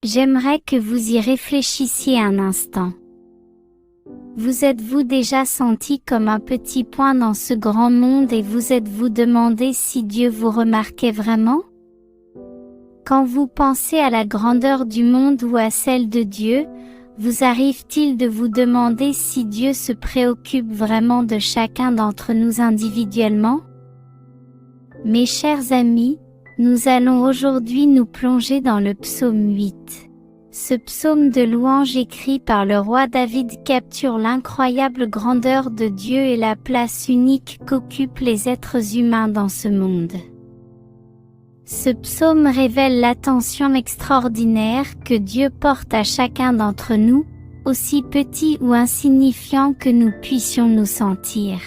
J'aimerais que vous y réfléchissiez un instant. Vous êtes-vous déjà senti comme un petit point dans ce grand monde et vous êtes-vous demandé si Dieu vous remarquait vraiment? Quand vous pensez à la grandeur du monde ou à celle de Dieu, vous arrive-t-il de vous demander si Dieu se préoccupe vraiment de chacun d'entre nous individuellement? Mes chers amis, nous allons aujourd'hui nous plonger dans le psaume 8. Ce psaume de louange écrit par le roi David capture l'incroyable grandeur de Dieu et la place unique qu'occupent les êtres humains dans ce monde. Ce psaume révèle l'attention extraordinaire que Dieu porte à chacun d'entre nous, aussi petit ou insignifiant que nous puissions nous sentir.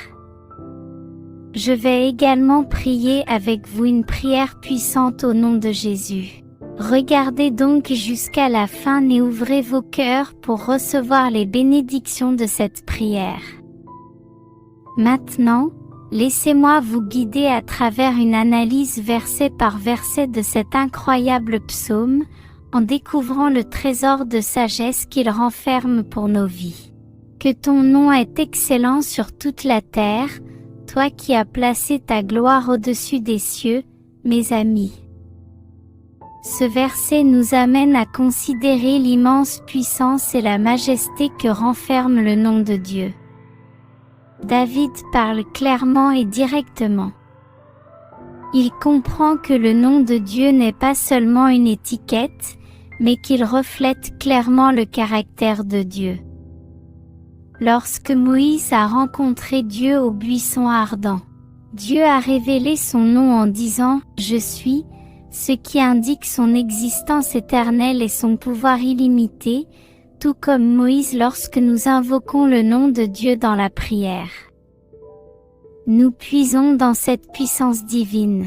Je vais également prier avec vous une prière puissante au nom de Jésus. Regardez donc jusqu'à la fin et ouvrez vos cœurs pour recevoir les bénédictions de cette prière. Maintenant, laissez-moi vous guider à travers une analyse verset par verset de cet incroyable psaume, en découvrant le trésor de sagesse qu'il renferme pour nos vies. Que ton nom est excellent sur toute la terre, toi qui as placé ta gloire au-dessus des cieux, mes amis. Ce verset nous amène à considérer l'immense puissance et la majesté que renferme le nom de Dieu. David parle clairement et directement. Il comprend que le nom de Dieu n'est pas seulement une étiquette, mais qu'il reflète clairement le caractère de Dieu. Lorsque Moïse a rencontré Dieu au buisson ardent, Dieu a révélé son nom en disant « Je suis », ce qui indique son existence éternelle et son pouvoir illimité, tout comme Moïse lorsque nous invoquons le nom de Dieu dans la prière. Nous puisons dans cette puissance divine.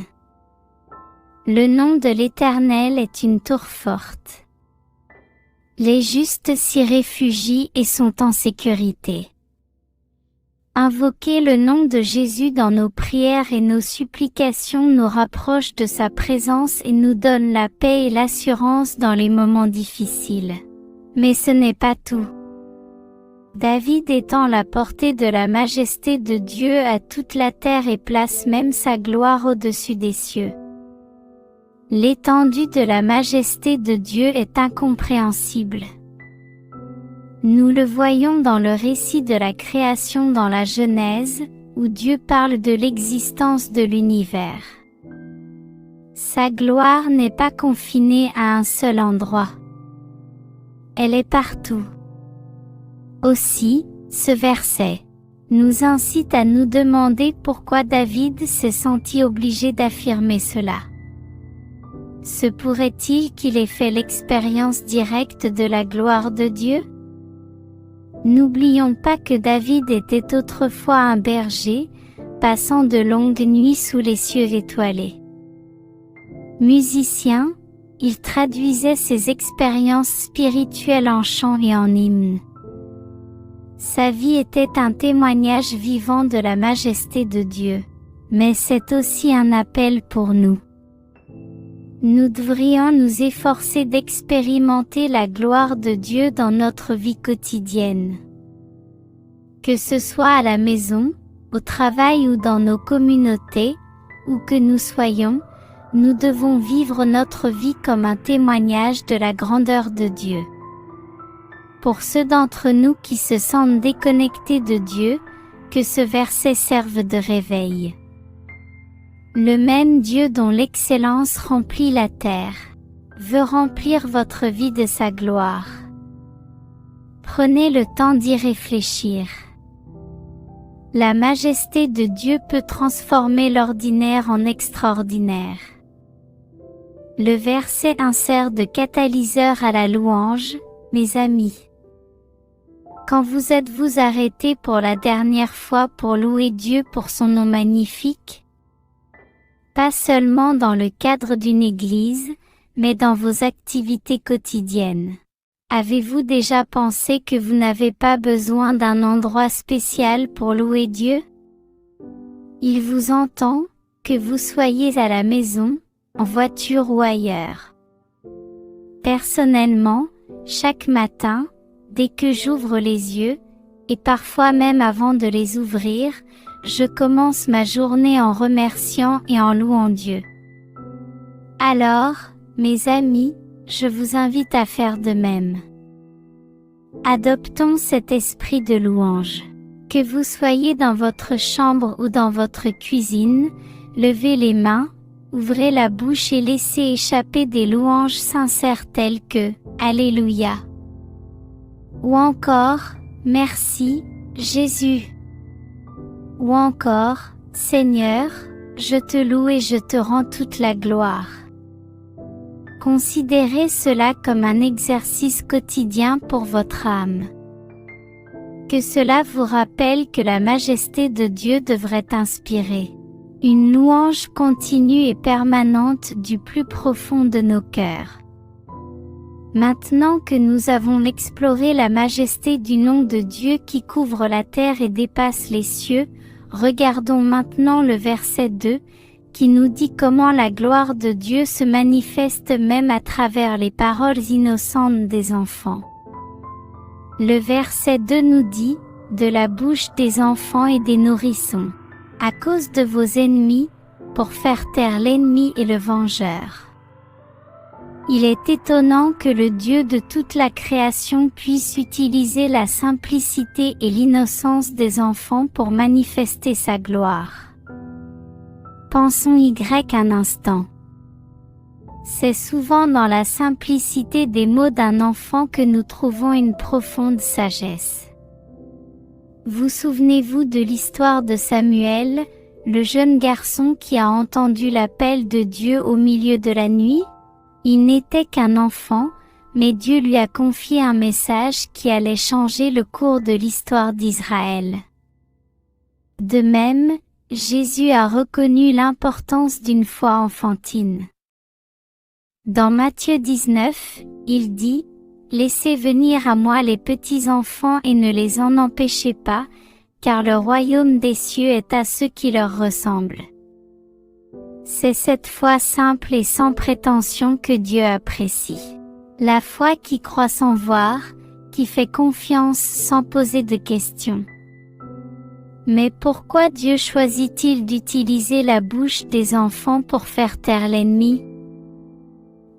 Le nom de l'Éternel est une tour forte. Les justes s'y réfugient et sont en sécurité. Invoquer le nom de Jésus dans nos prières et nos supplications nous rapproche de sa présence et nous donne la paix et l'assurance dans les moments difficiles. Mais ce n'est pas tout. David étend la portée de la majesté de Dieu à toute la terre et place même sa gloire au-dessus des cieux. L'étendue de la majesté de Dieu est incompréhensible. Nous le voyons dans le récit de la création dans la Genèse, où Dieu parle de l'existence de l'univers. Sa gloire n'est pas confinée à un seul endroit. Elle est partout. Aussi, ce verset nous incite à nous demander pourquoi David s'est senti obligé d'affirmer cela. Se pourrait-il qu'il ait fait l'expérience directe de la gloire de Dieu? N'oublions pas que David était autrefois un berger, passant de longues nuits sous les cieux étoilés. Musicien, il traduisait ses expériences spirituelles en chants et en hymnes. Sa vie était un témoignage vivant de la majesté de Dieu, mais c'est aussi un appel pour nous. Nous devrions nous efforcer d'expérimenter la gloire de Dieu dans notre vie quotidienne. Que ce soit à la maison, au travail ou dans nos communautés, où que nous soyons, nous devons vivre notre vie comme un témoignage de la grandeur de Dieu. Pour ceux d'entre nous qui se sentent déconnectés de Dieu, que ce verset serve de réveil. Le même Dieu dont l'excellence remplit la terre, veut remplir votre vie de sa gloire. Prenez le temps d'y réfléchir. La majesté de Dieu peut transformer l'ordinaire en extraordinaire. Le verset insère de catalyseur à la louange, mes amis. Quand vous êtes-vous arrêtés pour la dernière fois pour louer Dieu pour son nom magnifique? Pas seulement dans le cadre d'une église, mais dans vos activités quotidiennes. Avez-vous déjà pensé que vous n'avez pas besoin d'un endroit spécial pour louer Dieu? Il vous entend, que vous soyez à la maison, en voiture ou ailleurs. Personnellement, chaque matin, dès que j'ouvre les yeux, et parfois même avant de les ouvrir, je commence ma journée en remerciant et en louant Dieu. Alors, mes amis, je vous invite à faire de même. Adoptons cet esprit de louange. Que vous soyez dans votre chambre ou dans votre cuisine, levez les mains, ouvrez la bouche et laissez échapper des louanges sincères telles que « Alléluia » ou encore « Merci, Jésus » ou encore « Seigneur, je te loue et je te rends toute la gloire ». Considérez cela comme un exercice quotidien pour votre âme. Que cela vous rappelle que la majesté de Dieu devrait inspirer une louange continue et permanente du plus profond de nos cœurs. Maintenant que nous avons exploré la majesté du nom de Dieu qui couvre la terre et dépasse les cieux, regardons maintenant le verset 2, qui nous dit comment la gloire de Dieu se manifeste même à travers les paroles innocentes des enfants. Le verset 2 nous dit, « De la bouche des enfants et des nourrissons, à cause de vos ennemis, pour faire taire l'ennemi et le vengeur. » Il est étonnant que le Dieu de toute la création puisse utiliser la simplicité et l'innocence des enfants pour manifester sa gloire. Pensons un instant. C'est souvent dans la simplicité des mots d'un enfant que nous trouvons une profonde sagesse. Vous souvenez-vous de l'histoire de Samuel, le jeune garçon qui a entendu l'appel de Dieu au milieu de la nuit? Il n'était qu'un enfant, mais Dieu lui a confié un message qui allait changer le cours de l'histoire d'Israël. De même, Jésus a reconnu l'importance d'une foi enfantine. Dans Matthieu 19, il dit, « Laissez venir à moi les petits enfants et ne les en empêchez pas, car le royaume des cieux est à ceux qui leur ressemblent. » C'est cette foi simple et sans prétention que Dieu apprécie. La foi qui croit sans voir, qui fait confiance sans poser de questions. Mais pourquoi Dieu choisit-il d'utiliser la bouche des enfants pour faire taire l'ennemi?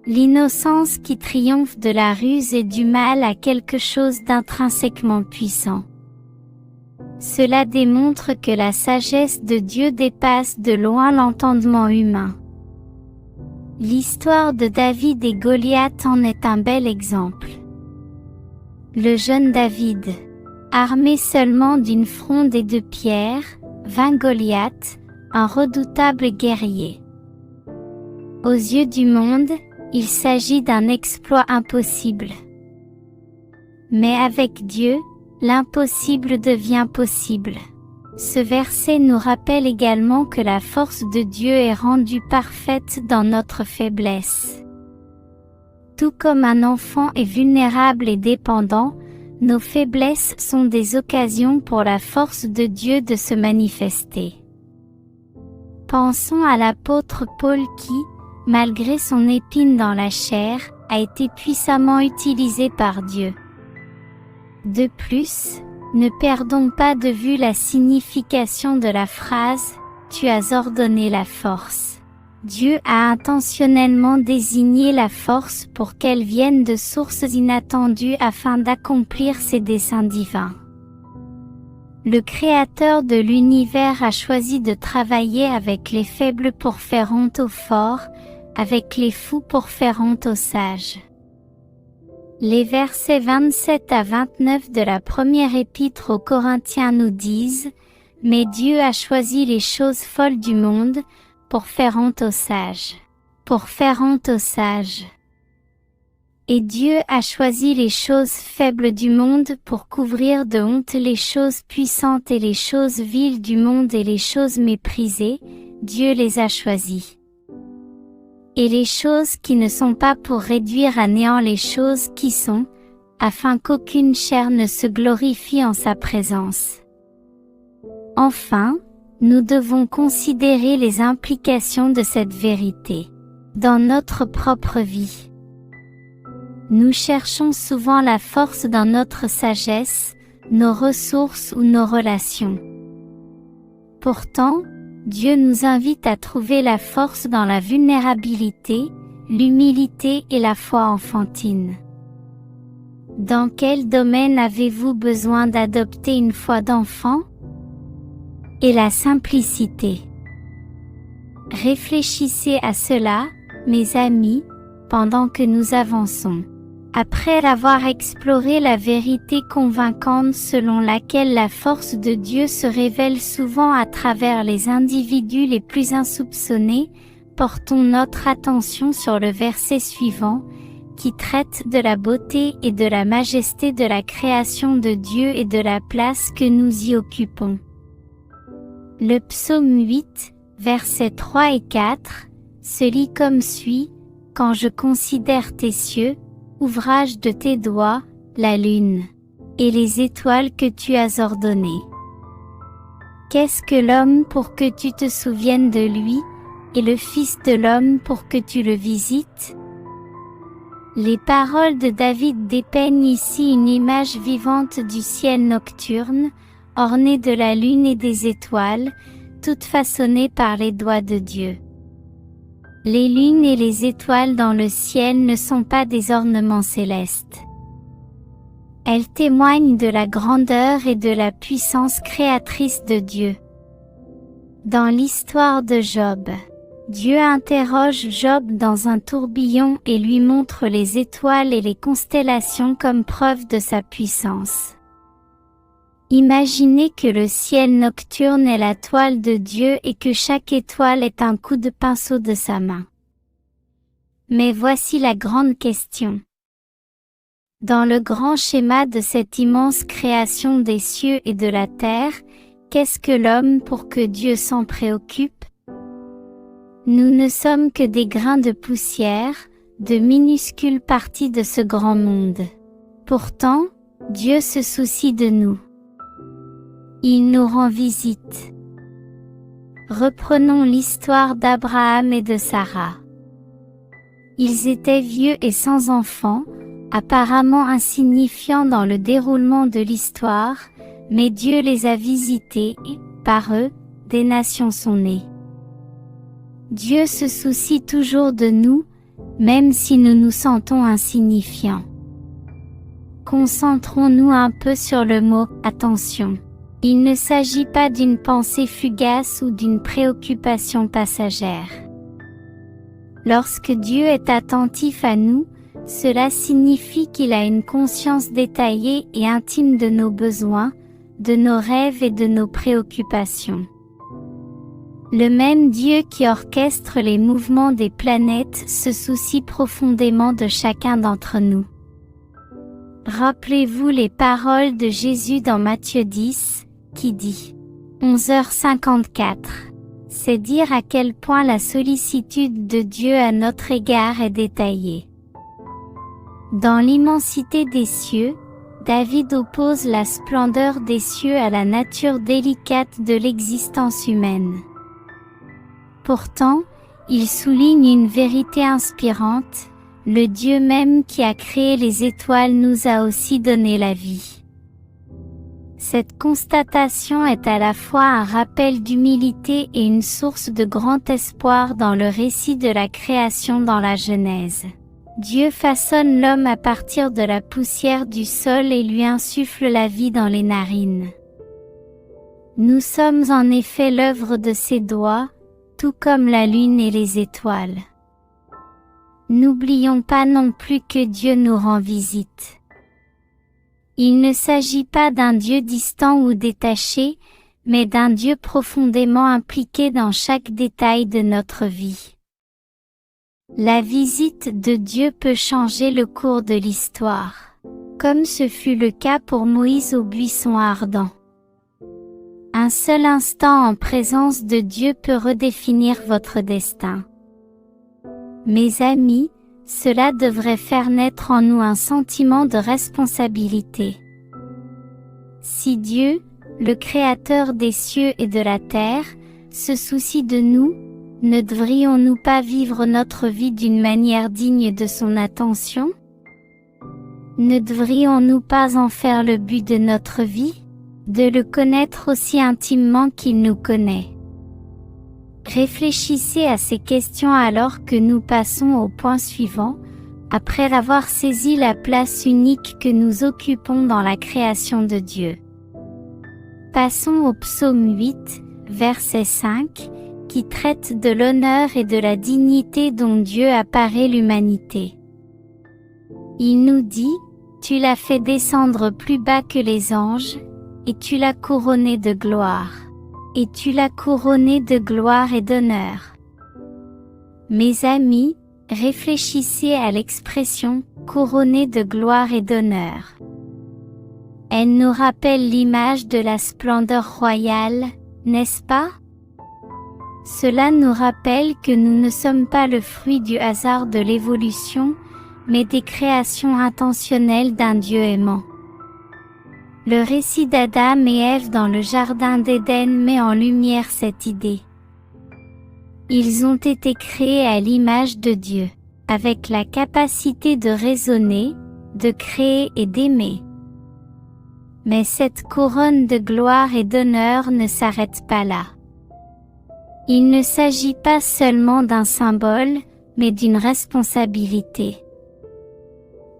L'innocence qui triomphe de la ruse et du mal a quelque chose d'intrinsèquement puissant. Cela démontre que la sagesse de Dieu dépasse de loin l'entendement humain. L'histoire de David et Goliath en est un bel exemple. Le jeune David, armé seulement d'une fronde et de pierres, vainc Goliath, un redoutable guerrier. Aux yeux du monde, il s'agit d'un exploit impossible. Mais avec Dieu, l'impossible devient possible. Ce verset nous rappelle également que la force de Dieu est rendue parfaite dans notre faiblesse. Tout comme un enfant est vulnérable et dépendant, nos faiblesses sont des occasions pour la force de Dieu de se manifester. Pensons à l'apôtre Paul qui, malgré son épine dans la chair, a été puissamment utilisé par Dieu. De plus, ne perdons pas de vue la signification de la phrase « Tu as ordonné la force ». Dieu a intentionnellement désigné la force pour qu'elle vienne de sources inattendues afin d'accomplir ses desseins divins. Le Créateur de l'univers a choisi de travailler avec les faibles pour faire honte aux forts, avec les fous pour faire honte aux sages. Les versets 27 à 29 de la première épître aux Corinthiens nous disent « Mais Dieu a choisi les choses folles du monde, pour faire honte aux sages. Pour faire honte aux sages. Et Dieu a choisi les choses faibles du monde pour couvrir de honte les choses puissantes et les choses viles du monde et les choses méprisées, Dieu les a choisies. Et les choses qui ne sont pas pour réduire à néant les choses qui sont, afin qu'aucune chair ne se glorifie en sa présence. Enfin, nous devons considérer les implications de cette vérité dans notre propre vie. Nous cherchons souvent la force dans notre sagesse, nos ressources ou nos relations. Pourtant, Dieu nous invite à trouver la force dans la vulnérabilité, l'humilité et la foi enfantine. Dans quel domaine avez-vous besoin d'adopter une foi d'enfant? Et la simplicité. Réfléchissez à cela, mes amis, pendant que nous avançons. Après avoir exploré la vérité convaincante selon laquelle la force de Dieu se révèle souvent à travers les individus les plus insoupçonnés, portons notre attention sur le verset suivant, qui traite de la beauté et de la majesté de la création de Dieu et de la place que nous y occupons. Le psaume 8, versets 3 et 4, se lit comme suit: « Quand je considère tes cieux, ouvrage de tes doigts, la lune, et les étoiles que tu as ordonnées. Qu'est-ce que l'homme pour que tu te souviennes de lui, et le Fils de l'homme pour que tu le visites? » Les paroles de David dépeignent ici une image vivante du ciel nocturne, orné de la lune et des étoiles, toutes façonnées par les doigts de Dieu. Les lunes et les étoiles dans le ciel ne sont pas des ornements célestes. Elles témoignent de la grandeur et de la puissance créatrice de Dieu. Dans l'histoire de Job, Dieu interroge Job dans un tourbillon et lui montre les étoiles et les constellations comme preuve de sa puissance. Imaginez que le ciel nocturne est la toile de Dieu et que chaque étoile est un coup de pinceau de sa main. Mais voici la grande question. Dans le grand schéma de cette immense création des cieux et de la terre, qu'est-ce que l'homme pour que Dieu s'en préoccupe? Nous ne sommes que des grains de poussière, de minuscules parties de ce grand monde. Pourtant, Dieu se soucie de nous. Il nous rend visite. Reprenons l'histoire d'Abraham et de Sarah. Ils étaient vieux et sans enfants, apparemment insignifiants dans le déroulement de l'histoire, mais Dieu les a visités et, par eux, des nations sont nées. Dieu se soucie toujours de nous, même si nous nous sentons insignifiants. Concentrons-nous un peu sur le mot « attention ». Il ne s'agit pas d'une pensée fugace ou d'une préoccupation passagère. Lorsque Dieu est attentif à nous, cela signifie qu'il a une conscience détaillée et intime de nos besoins, de nos rêves et de nos préoccupations. Le même Dieu qui orchestre les mouvements des planètes se soucie profondément de chacun d'entre nous. Rappelez-vous les paroles de Jésus dans Matthieu 10, qui dit 11h54. C'est dire à quel point la sollicitude de Dieu à notre égard est détaillée. Dans l'immensité des cieux, David oppose la splendeur des cieux à la nature délicate de l'existence humaine. Pourtant, il souligne une vérité inspirante, le Dieu même qui a créé les étoiles nous a aussi donné la vie. Cette constatation est à la fois un rappel d'humilité et une source de grand espoir dans le récit de la création dans la Genèse. Dieu façonne l'homme à partir de la poussière du sol et lui insuffle la vie dans les narines. Nous sommes en effet l'œuvre de ses doigts, tout comme la lune et les étoiles. N'oublions pas non plus que Dieu nous rend visite. Il ne s'agit pas d'un Dieu distant ou détaché, mais d'un Dieu profondément impliqué dans chaque détail de notre vie. La visite de Dieu peut changer le cours de l'histoire, comme ce fut le cas pour Moïse au buisson ardent. Un seul instant en présence de Dieu peut redéfinir votre destin. Mes amis, cela devrait faire naître en nous un sentiment de responsabilité. Si Dieu, le Créateur des cieux et de la terre, se soucie de nous, ne devrions-nous pas vivre notre vie d'une manière digne de son attention? Ne devrions-nous pas en faire le but de notre vie? De le connaître aussi intimement qu'il nous connaît. Réfléchissez à ces questions alors que nous passons au point suivant, après avoir saisi la place unique que nous occupons dans la création de Dieu. Passons au psaume 8, verset 5, qui traite de l'honneur et de la dignité dont Dieu apparaît l'humanité. Il nous dit, « Tu l'as fait descendre plus bas que les anges, et tu l'as couronné de gloire. Et tu l'as couronné de gloire et d'honneur. » Mes amis, réfléchissez à l'expression « couronné de gloire et d'honneur ». Elle nous rappelle l'image de la splendeur royale, n'est-ce pas? Cela nous rappelle que nous ne sommes pas le fruit du hasard de l'évolution, mais des créations intentionnelles d'un Dieu aimant. Le récit d'Adam et Ève dans le jardin d'Éden met en lumière cette idée. Ils ont été créés à l'image de Dieu, avec la capacité de raisonner, de créer et d'aimer. Mais cette couronne de gloire et d'honneur ne s'arrête pas là. Il ne s'agit pas seulement d'un symbole, mais d'une responsabilité.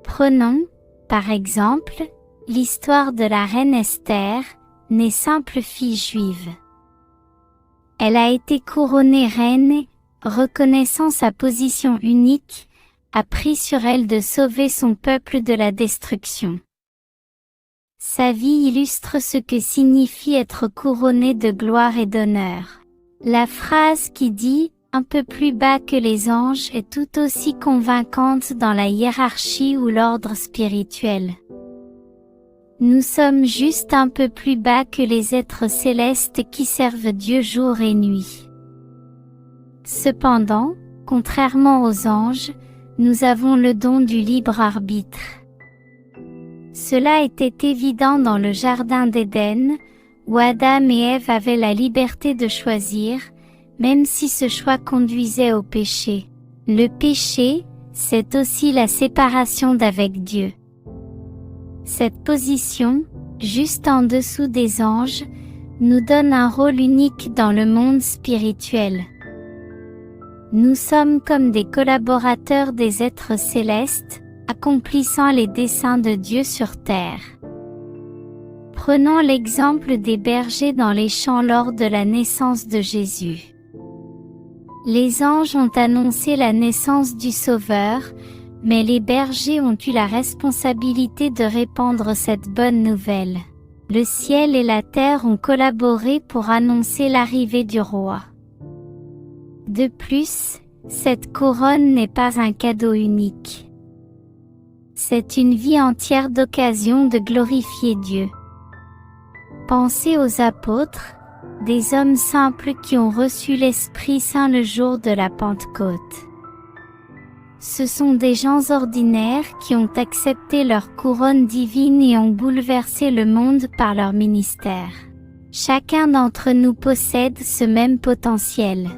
Prenons, par exemple, l'histoire de la reine Esther, née simple fille juive. Elle a été couronnée reine, reconnaissant sa position unique, a pris sur elle de sauver son peuple de la destruction. Sa vie illustre ce que signifie être couronnée de gloire et d'honneur. La phrase qui dit « un peu plus bas que les anges » est tout aussi convaincante dans la hiérarchie ou l'ordre spirituel. Nous sommes juste un peu plus bas que les êtres célestes qui servent Dieu jour et nuit. Cependant, contrairement aux anges, nous avons le don du libre arbitre. Cela était évident dans le jardin d'Éden, où Adam et Ève avaient la liberté de choisir, même si ce choix conduisait au péché. Le péché, c'est aussi la séparation d'avec Dieu. Cette position, juste en dessous des anges, nous donne un rôle unique dans le monde spirituel. Nous sommes comme des collaborateurs des êtres célestes, accomplissant les desseins de Dieu sur terre. Prenons l'exemple des bergers dans les champs lors de la naissance de Jésus. Les anges ont annoncé la naissance du Sauveur, mais les bergers ont eu la responsabilité de répandre cette bonne nouvelle. Le ciel et la terre ont collaboré pour annoncer l'arrivée du roi. De plus, cette couronne n'est pas un cadeau unique. C'est une vie entière d'occasion de glorifier Dieu. Pensez aux apôtres, des hommes simples qui ont reçu l'Esprit Saint le jour de la Pentecôte. Ce sont des gens ordinaires qui ont accepté leur couronne divine et ont bouleversé le monde par leur ministère. Chacun d'entre nous possède ce même potentiel.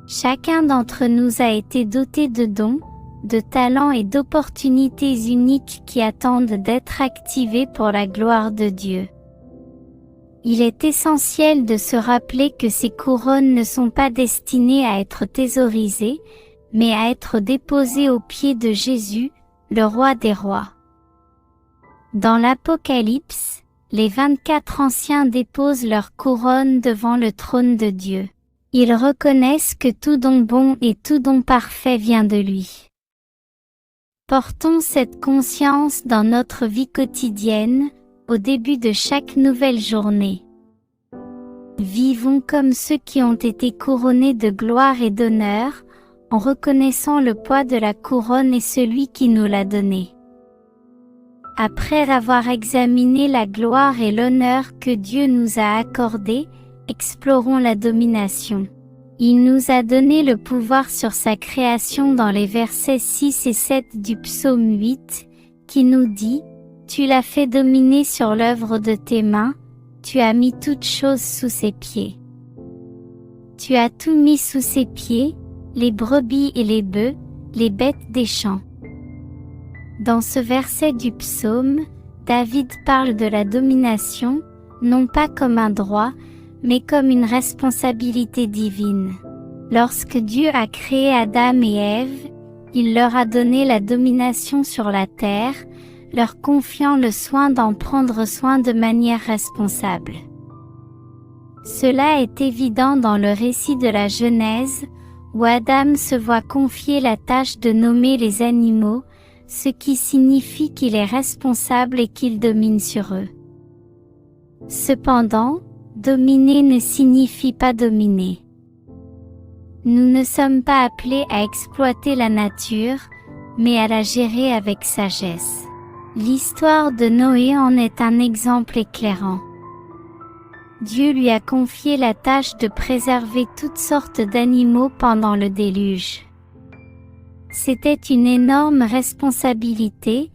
Chacun d'entre nous a été doté de dons, de talents et d'opportunités uniques qui attendent d'être activés pour la gloire de Dieu. Il est essentiel de se rappeler que ces couronnes ne sont pas destinées à être thésaurisées, mais à être déposées aux pieds de Jésus, le roi des rois. Dans l'Apocalypse, les 24 anciens déposent leurs couronnes devant le trône de Dieu. Ils reconnaissent que tout don bon et tout don parfait vient de lui. Portons cette conscience dans notre vie quotidienne, au début de chaque nouvelle journée. Vivons comme ceux qui ont été couronnés de gloire et d'honneur, en reconnaissant le poids de la couronne et celui qui nous l'a donnée. Après avoir examiné la gloire et l'honneur que Dieu nous a accordés, explorons la domination. Il nous a donné le pouvoir sur sa création dans les versets 6 et 7 du psaume 8, qui nous dit « Tu l'as fait dominer sur l'œuvre de tes mains, tu as mis toutes choses sous ses pieds. Tu as tout mis sous ses pieds, les brebis et les bœufs, les bêtes des champs. Dans ce verset du psaume, David parle de la domination, non pas comme un droit, mais comme une responsabilité divine. Lorsque Dieu a créé Adam et Ève, il leur a donné la domination sur la terre, leur confiant le soin d'en prendre soin de manière responsable. Cela est évident dans le récit de la Genèse, où Adam se voit confier la tâche de nommer les animaux, ce qui signifie qu'il est responsable et qu'il domine sur eux. Cependant, dominer ne signifie pas dominer. Nous ne sommes pas appelés à exploiter la nature, mais à la gérer avec sagesse. L'histoire de Noé en est un exemple éclairant. Dieu lui a confié la tâche de préserver toutes sortes d'animaux pendant le déluge. C'était une énorme responsabilité,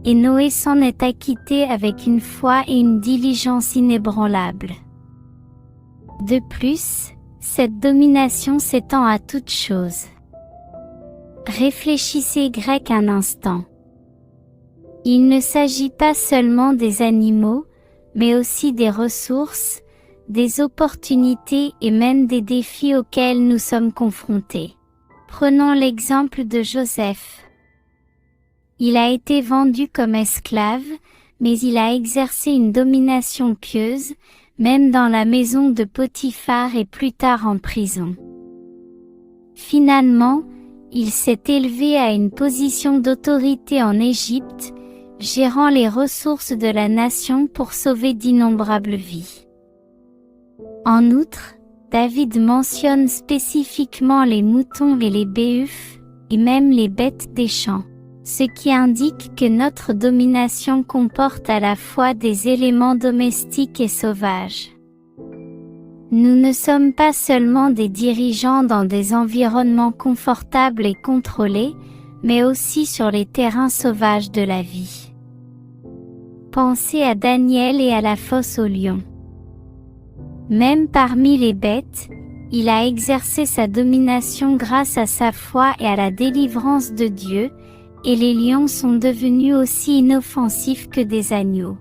et Noé s'en est acquitté avec une foi et une diligence inébranlables. De plus, cette domination s'étend à toutes choses. Réfléchissez grec un instant. Il ne s'agit pas seulement des animaux, mais aussi des ressources, des opportunités et même des défis auxquels nous sommes confrontés. Prenons l'exemple de Joseph. Il a été vendu comme esclave, mais il a exercé une domination pieuse, même dans la maison de Potiphar et plus tard en prison. Finalement, il s'est élevé à une position d'autorité en Égypte, gérant les ressources de la nation pour sauver d'innombrables vies. En outre, David mentionne spécifiquement les moutons et les béufs, et même les bêtes des champs, ce qui indique que notre domination comporte à la fois des éléments domestiques et sauvages. Nous ne sommes pas seulement des dirigeants dans des environnements confortables et contrôlés, mais aussi sur les terrains sauvages de la vie. Pensez à Daniel et à la fosse aux lions. Même parmi les bêtes, il a exercé sa domination grâce à sa foi et à la délivrance de Dieu, et les lions sont devenus aussi inoffensifs que des agneaux.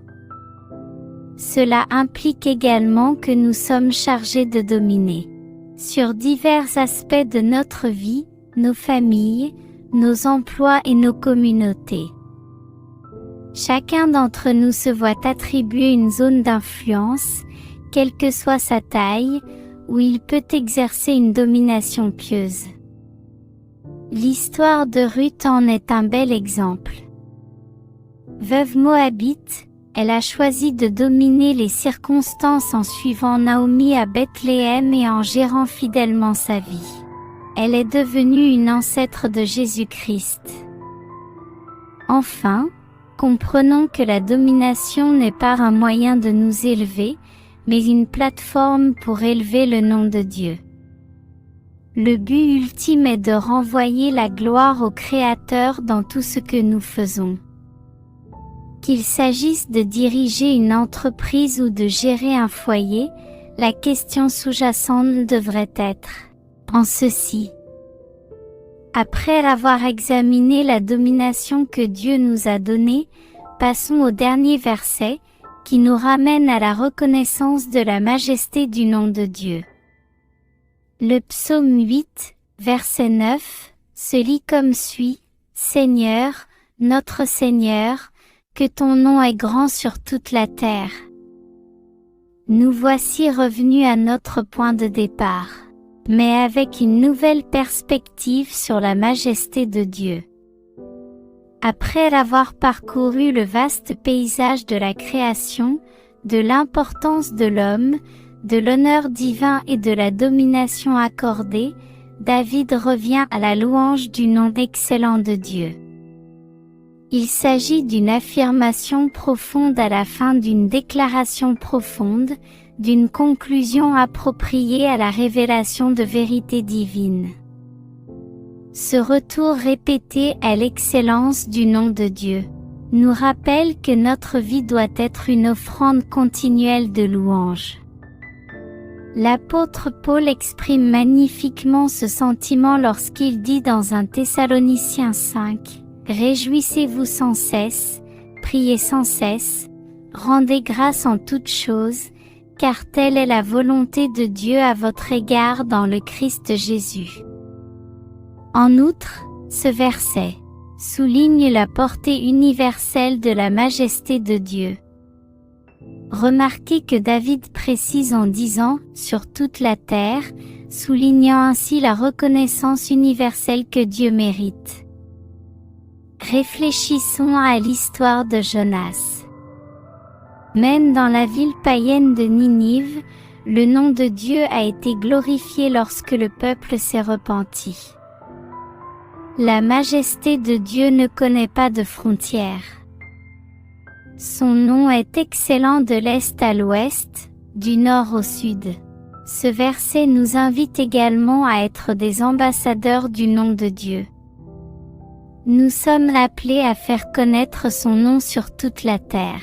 Cela implique également que nous sommes chargés de dominer sur divers aspects de notre vie, nos familles, nos emplois et nos communautés. Chacun d'entre nous se voit attribuer une zone d'influence, quelle que soit sa taille, où il peut exercer une domination pieuse. L'histoire de Ruth en est un bel exemple. Veuve moabite, elle a choisi de dominer les circonstances en suivant Naomi à Bethléem et en gérant fidèlement sa vie. Elle est devenue une ancêtre de Jésus-Christ. Enfin, comprenons que la domination n'est pas un moyen de nous élever, mais une plateforme pour élever le nom de Dieu. Le but ultime est de renvoyer la gloire au Créateur dans tout ce que nous faisons. Qu'il s'agisse de diriger une entreprise ou de gérer un foyer, la question sous-jacente devrait être en ceci. Après avoir examiné la domination que Dieu nous a donnée, passons au dernier verset, qui nous ramène à la reconnaissance de la majesté du nom de Dieu. Le psaume 8, verset 9, se lit comme suit: Seigneur, notre Seigneur, que ton nom est grand sur toute la terre. Nous voici revenus à notre point de départ, mais avec une nouvelle perspective sur la majesté de Dieu. Après avoir parcouru le vaste paysage de la création, de l'importance de l'homme, de l'honneur divin et de la domination accordée, David revient à la louange du nom excellent de Dieu. Il s'agit d'une affirmation profonde à la fin d'une déclaration profonde, d'une conclusion appropriée à la révélation de vérités divines. Ce retour répété à l'excellence du nom de Dieu nous rappelle que notre vie doit être une offrande continuelle de louange. L'apôtre Paul exprime magnifiquement ce sentiment lorsqu'il dit dans 1 Thessaloniciens 5, Réjouissez-vous sans cesse, priez sans cesse, rendez grâce en toutes choses, car telle est la volonté de Dieu à votre égard dans le Christ Jésus. En outre, ce verset souligne la portée universelle de la majesté de Dieu. Remarquez que David précise en disant « sur toute la terre », soulignant ainsi la reconnaissance universelle que Dieu mérite. Réfléchissons à l'histoire de Jonas. Même dans la ville païenne de Ninive, le nom de Dieu a été glorifié lorsque le peuple s'est repenti. La majesté de Dieu ne connaît pas de frontières. Son nom est excellent de l'est à l'ouest, du nord au sud. Ce verset nous invite également à être des ambassadeurs du nom de Dieu. Nous sommes appelés à faire connaître son nom sur toute la terre.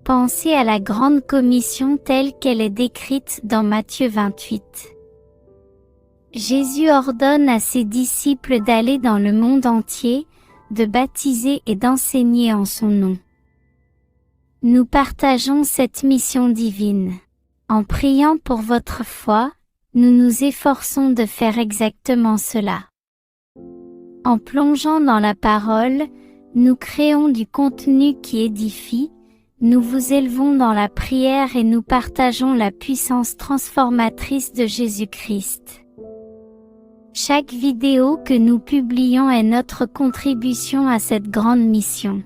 Pensez à la grande commission telle qu'elle est décrite dans Matthieu 28. Jésus ordonne à ses disciples d'aller dans le monde entier, de baptiser et d'enseigner en son nom. Nous partageons cette mission divine. En priant pour votre foi, nous nous efforçons de faire exactement cela. En plongeant dans la parole, nous créons du contenu qui édifie, nous vous élevons dans la prière et nous partageons la puissance transformatrice de Jésus-Christ. Chaque vidéo que nous publions est notre contribution à cette grande mission.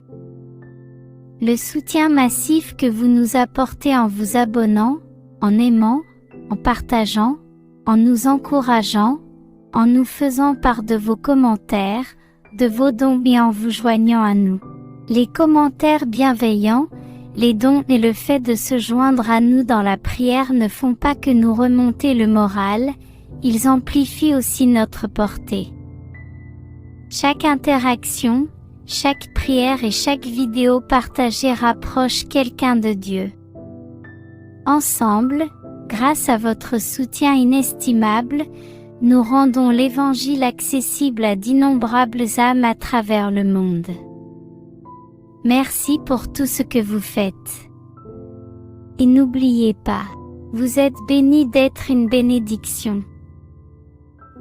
Le soutien massif que vous nous apportez en vous abonnant, en aimant, en partageant, en nous encourageant, en nous faisant part de vos commentaires, de vos dons et en vous joignant à nous. Les commentaires bienveillants, les dons et le fait de se joindre à nous dans la prière ne font pas que nous remonter le moral, ils amplifient aussi notre portée. Chaque interaction, chaque prière et chaque vidéo partagée rapproche quelqu'un de Dieu. Ensemble, grâce à votre soutien inestimable, nous rendons l'Évangile accessible à d'innombrables âmes à travers le monde. Merci pour tout ce que vous faites. Et n'oubliez pas, vous êtes bénis d'être une bénédiction.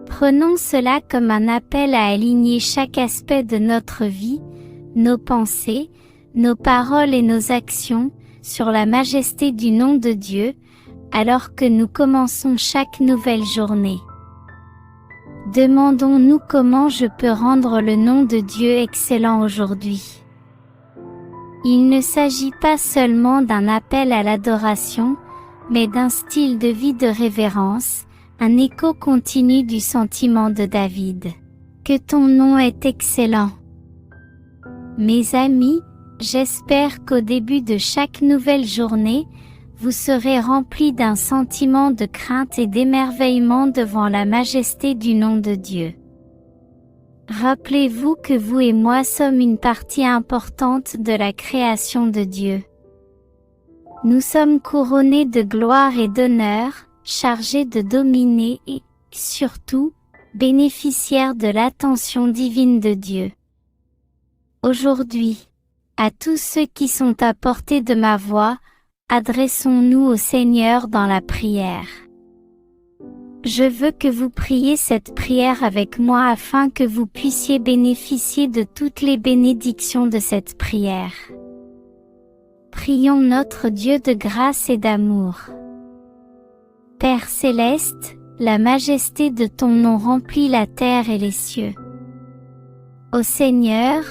Prenons cela comme un appel à aligner chaque aspect de notre vie, nos pensées, nos paroles et nos actions, sur la majesté du nom de Dieu, alors que nous commençons chaque nouvelle journée. Demandons-nous comment je peux rendre le nom de Dieu excellent aujourd'hui. Il ne s'agit pas seulement d'un appel à l'adoration, mais d'un style de vie de révérence, un écho continu du sentiment de David. Que ton nom est excellent. Mes amis, j'espère qu'au début de chaque nouvelle journée, vous serez remplis d'un sentiment de crainte et d'émerveillement devant la majesté du nom de Dieu. Rappelez-vous que vous et moi sommes une partie importante de la création de Dieu. Nous sommes couronnés de gloire et d'honneur, chargés de dominer et, surtout, bénéficiaires de l'attention divine de Dieu. Aujourd'hui, à tous ceux qui sont à portée de ma voix, adressons-nous au Seigneur dans la prière. Je veux que vous priez cette prière avec moi afin que vous puissiez bénéficier de toutes les bénédictions de cette prière. Prions notre Dieu de grâce et d'amour. Père céleste, la majesté de ton nom remplit la terre et les cieux. Ô Seigneur,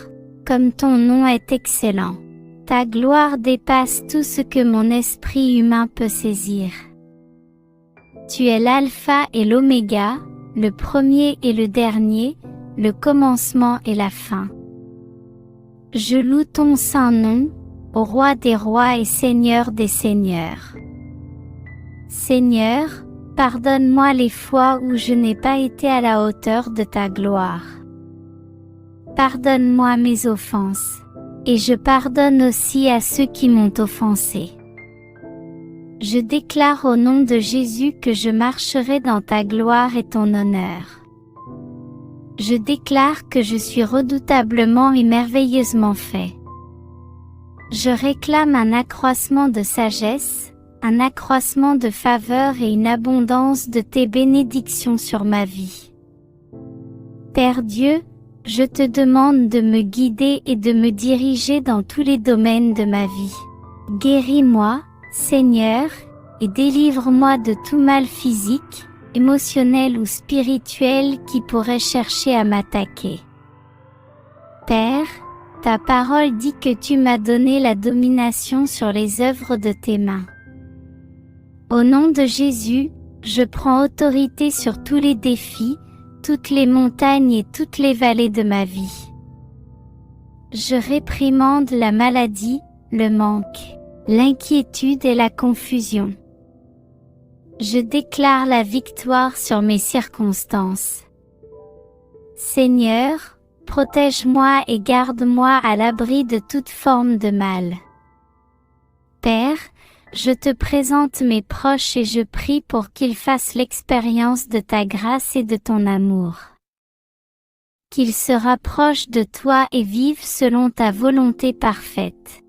comme ton nom est excellent, ta gloire dépasse tout ce que mon esprit humain peut saisir. Tu es l'alpha et l'oméga, le premier et le dernier, le commencement et la fin. Je loue ton saint nom, ô roi des rois et seigneur des seigneurs. Seigneur, pardonne-moi les fois où je n'ai pas été à la hauteur de ta gloire. Pardonne-moi mes offenses, et je pardonne aussi à ceux qui m'ont offensé. Je déclare au nom de Jésus que je marcherai dans ta gloire et ton honneur. Je déclare que je suis redoutablement et merveilleusement fait. Je réclame un accroissement de sagesse, un accroissement de faveur et une abondance de tes bénédictions sur ma vie. Père Dieu, je te demande de me guider et de me diriger dans tous les domaines de ma vie. Guéris-moi, Seigneur, et délivre-moi de tout mal physique, émotionnel ou spirituel qui pourrait chercher à m'attaquer. Père, ta parole dit que tu m'as donné la domination sur les œuvres de tes mains. Au nom de Jésus, je prends autorité sur tous les défis, toutes les montagnes et toutes les vallées de ma vie. Je réprimande la maladie, le manque, l'inquiétude et la confusion. Je déclare la victoire sur mes circonstances. Seigneur, protège-moi et garde-moi à l'abri de toute forme de mal. Père, je te présente mes proches et je prie pour qu'ils fassent l'expérience de ta grâce et de ton amour. Qu'ils se rapprochent de toi et vivent selon ta volonté parfaite.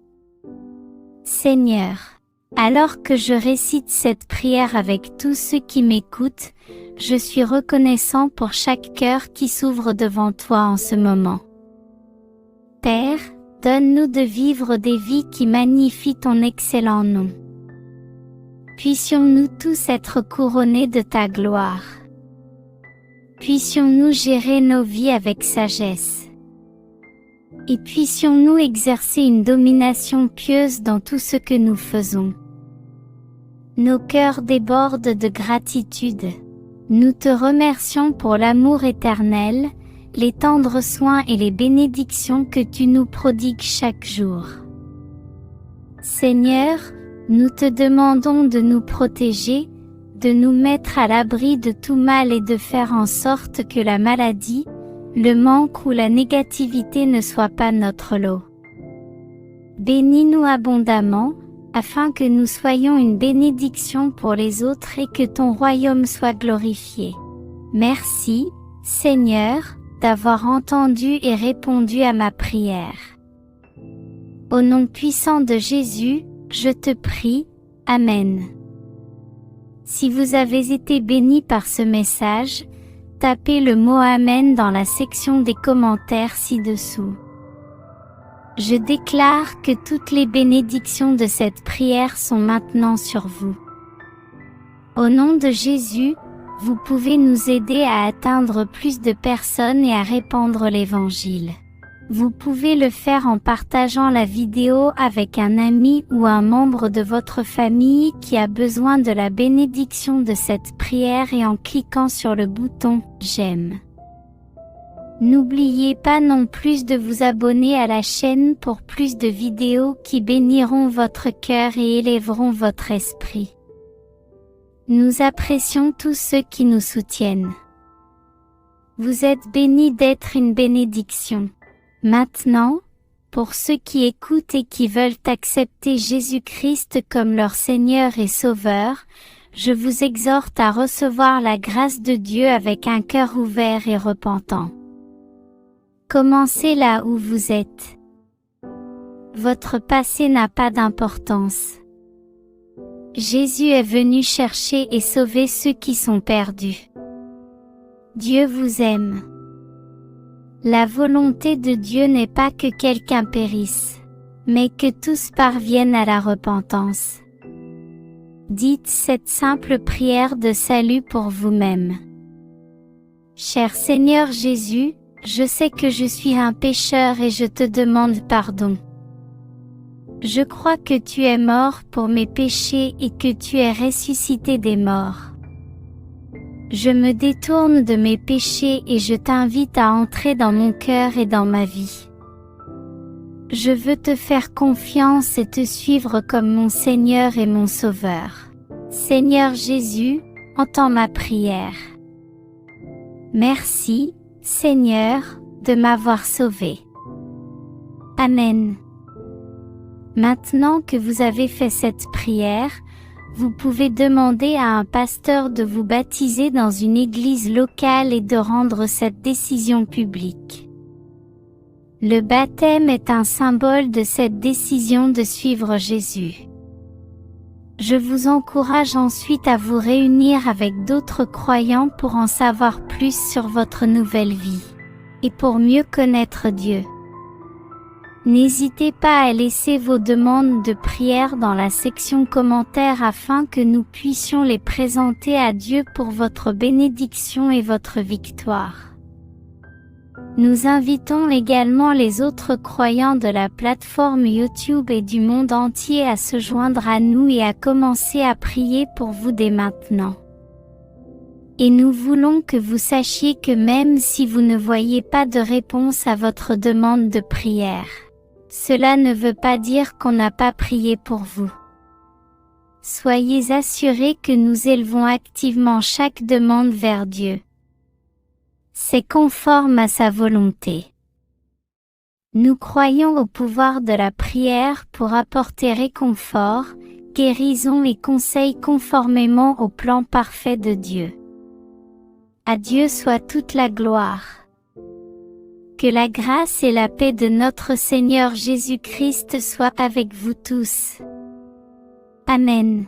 Seigneur, alors que je récite cette prière avec tous ceux qui m'écoutent, je suis reconnaissant pour chaque cœur qui s'ouvre devant toi en ce moment. Père, donne-nous de vivre des vies qui magnifient ton excellent nom. Puissions-nous tous être couronnés de ta gloire. Puissions-nous gérer nos vies avec sagesse. Et puissions-nous exercer une domination pieuse dans tout ce que nous faisons. Nos cœurs débordent de gratitude. Nous te remercions pour l'amour éternel, les tendres soins et les bénédictions que tu nous prodigues chaque jour. Seigneur, nous te demandons de nous protéger, de nous mettre à l'abri de tout mal et de faire en sorte que la maladie, le manque ou la négativité ne soient pas notre lot. Bénis-nous abondamment, afin que nous soyons une bénédiction pour les autres et que ton royaume soit glorifié. Merci, Seigneur, d'avoir entendu et répondu à ma prière. Au nom puissant de Jésus, je te prie, Amen. Si vous avez été béni par ce message, tapez le mot Amen dans la section des commentaires ci-dessous. Je déclare que toutes les bénédictions de cette prière sont maintenant sur vous. Au nom de Jésus, vous pouvez nous aider à atteindre plus de personnes et à répandre l'Évangile. Vous pouvez le faire en partageant la vidéo avec un ami ou un membre de votre famille qui a besoin de la bénédiction de cette prière et en cliquant sur le bouton « J'aime ». N'oubliez pas non plus de vous abonner à la chaîne pour plus de vidéos qui béniront votre cœur et élèveront votre esprit. Nous apprécions tous ceux qui nous soutiennent. Vous êtes bénis d'être une bénédiction. Maintenant, pour ceux qui écoutent et qui veulent accepter Jésus-Christ comme leur Seigneur et Sauveur, je vous exhorte à recevoir la grâce de Dieu avec un cœur ouvert et repentant. Commencez là où vous êtes. Votre passé n'a pas d'importance. Jésus est venu chercher et sauver ceux qui sont perdus. Dieu vous aime. La volonté de Dieu n'est pas que quelqu'un périsse, mais que tous parviennent à la repentance. Dites cette simple prière de salut pour vous-même. Cher Seigneur Jésus, je sais que je suis un pécheur et je te demande pardon. Je crois que tu es mort pour mes péchés et que tu es ressuscité des morts. Je me détourne de mes péchés et je t'invite à entrer dans mon cœur et dans ma vie. Je veux te faire confiance et te suivre comme mon Seigneur et mon Sauveur. Seigneur Jésus, entends ma prière. Merci, Seigneur, de m'avoir sauvé. Amen. Maintenant que vous avez fait cette prière, Vous pouvez demander à un pasteur de vous baptiser dans une église locale et de rendre cette décision publique. Le baptême est un symbole de cette décision de suivre Jésus. Je vous encourage ensuite à vous réunir avec d'autres croyants pour en savoir plus sur votre nouvelle vie et pour mieux connaître Dieu. N'hésitez pas à laisser vos demandes de prière dans la section commentaires afin que nous puissions les présenter à Dieu pour votre bénédiction et votre victoire. Nous invitons également les autres croyants de la plateforme YouTube et du monde entier à se joindre à nous et à commencer à prier pour vous dès maintenant. Et nous voulons que vous sachiez que même si vous ne voyez pas de réponse à votre demande de prière, cela ne veut pas dire qu'on n'a pas prié pour vous. Soyez assurés que nous élevons activement chaque demande vers Dieu. C'est conforme à sa volonté. Nous croyons au pouvoir de la prière pour apporter réconfort, guérison et conseil conformément au plan parfait de Dieu. À Dieu soit toute la gloire. Que la grâce et la paix de notre Seigneur Jésus-Christ soient avec vous tous. Amen.